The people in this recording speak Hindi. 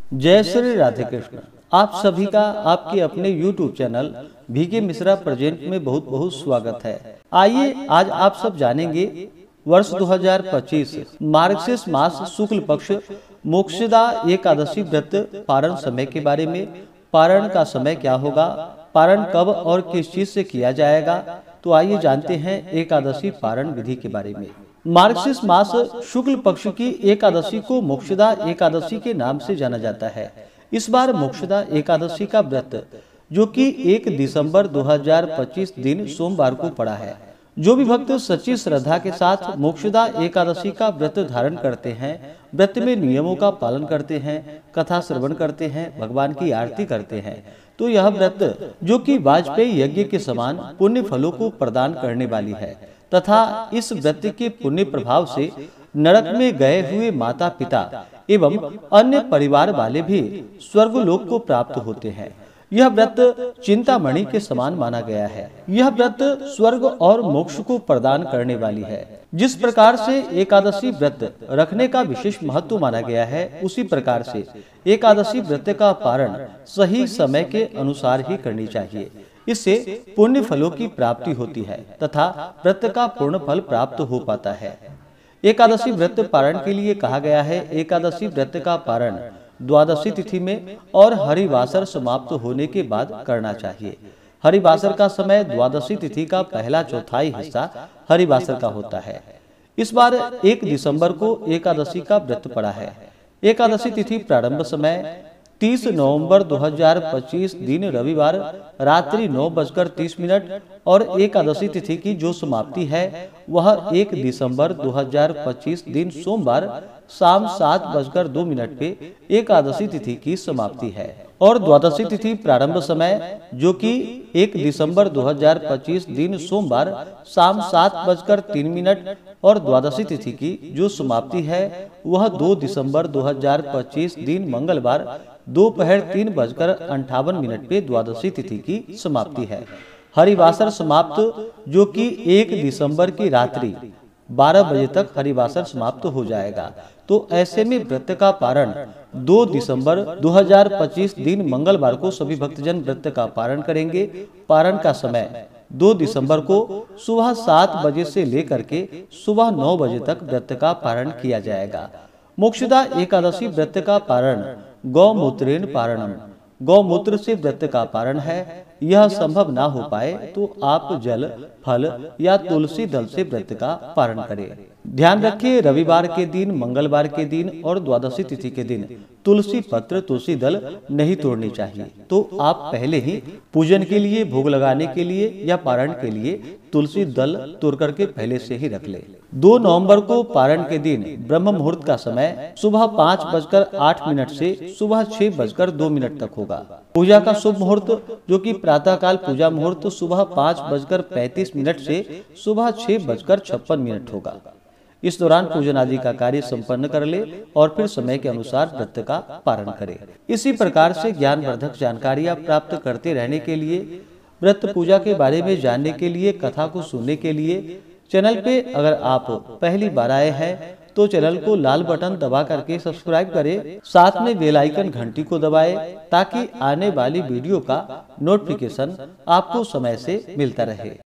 जय श्री राधे कृष्ण। आप सभी का आपके अपने YouTube channel VK Mishra present में बहुत बहुत स्वागत है। आइए आज आप सब जानेंगे वर्ष 2025 मार्गशीर्ष मास शुक्ल पक्ष मोक्षदा एकादशी व्रत पारण समय के बारे में। पारण का समय क्या होगा, पारण कब और किस चीज से किया जाएगा, तो आइए जानते हैं एकादशी पारण विधि के बारे में। मार्गशीर्ष मास शुक्ल पक्ष की एकादशी को मोक्षदा एकादशी के नाम से जाना जाता है। इस बार मोक्षदा एकादशी का व्रत जो कि 1 दिसंबर 2025 दिन सोमवार को पड़ा है। जो भी भक्त सच्ची श्रद्धा के साथ मोक्षदा एकादशी का व्रत धारण करते हैं, व्रत में नियमों का पालन करते हैं, कथा श्रवण करते हैं, भगवान की आरती करते हैं, तो यह व्रत जो कि वाजपेयी यज्ञ के समान पुण्य फलों को प्रदान करने वाली है तथा इस व्रत के पुण्य प्रभाव से नरक में गए हुए माता पिता एवं अन्य परिवार वाले भी स्वर्गलोक को प्राप्त होते हैं। यह व्रत चिंतामणि के समान माना गया है। यह व्रत स्वर्ग और मोक्ष को प्रदान करने वाली है। जिस प्रकार से एकादशी व्रत रखने का विशेष महत्व माना गया है, उसी प्रकार से एकादशी व्रत का पारण सही समय के अनुसार ही करनी चाहिए। इससे पुण्य फलों की प्राप्ति होती है तथा व्रत का पूर्ण फल प्राप्त हो पाता है। एकादशी व्रत पारण के लिए कहा गया है, एकादशी व्रत का पारण द्वादशी तिथि में और हरिवासर समाप्त होने के बाद करना चाहिए। हरिवासर का समय द्वादशी तिथि का पहला चौथाई हिस्सा हरिवासर का होता है। इस बार 1 दिसंबर को एकादशी का व्रत पड़ा है। एकादशी तिथि प्रारंभ समय 30 नवंबर 2025 दिन रविवार रात्रि 9:30 और एकादशी तिथि की जो समाप्ति है वह 1 दिसंबर 2025 दिन सोमवार शाम 7:02 पे एकादशी तिथि की समाप्ति है। और द्वादशी तिथि प्रारंभ समय जो कि 1 दिसंबर 2025 दिन सोमवार शाम 7:03 और द्वादशी तिथि की जो समाप्ति है वह 2 दिसंबर 2025 दिन मंगलवार दोपहर 3:58 पे द्वादशी तिथि की समाप्ति है। हरिवासर समाप्त जो कि 1 दिसंबर की रात्रि 12 बजे तक हरिवासर समाप्त हो जाएगा। तो ऐसे में व्रत का पारण 2 दिसंबर 2025 दिन मंगलवार को सभी भक्तजन व्रत का पारण करेंगे। पारण का समय 2 दिसंबर को सुबह 7 बजे से लेकर के सुबह 9 बजे तक व्रत का पारण किया जाएगा। मोक्षदा एकादशी व्रत का पारण गौमूत्रेण पारणम, गौमूत्र से व्रत का पारण है। यह संभव ना हो पाए तो आप जल, फल या तुलसी दल से व्रत का पारण करें। ध्यान रखिए, रविवार के दिन, मंगलवार के दिन और द्वादशी तिथि के दिन तुलसी पत्र, तुलसी दल नहीं तोड़नी चाहिए। तो आप पहले ही पूजन के लिए, भोग लगाने के लिए या पारण के लिए तुलसी दल तोड़ करके पहले से ही रख ले। 2 नवंबर को पारण के दिन ब्रह्म मुहूर्त का समय सुबह 5:08 से सुबह 6:02 तक होगा। पूजा का शुभ मुहूर्त जो कि प्रातः काल पूजा मुहूर्त सुबह 5:35 से सुबह 6:56 होगा। इस दौरान पूजन आदि का कार्य संपन्न कर ले और फिर समय के अनुसार व्रत का पारण करे। इसी प्रकार से ज्ञानवर्धक जानकारियां प्राप्त करते रहने के लिए, व्रत पूजा के बारे में जानने के लिए, कथा को सुनने के लिए चैनल पे अगर आप पहली बार आए हैं तो चैनल को लाल बटन दबा करके सब्सक्राइब करें, साथ में बेल आइकन घंटी को दबाएं ताकि आने वाली वीडियो का नोटिफिकेशन आपको समय से मिलता रहे।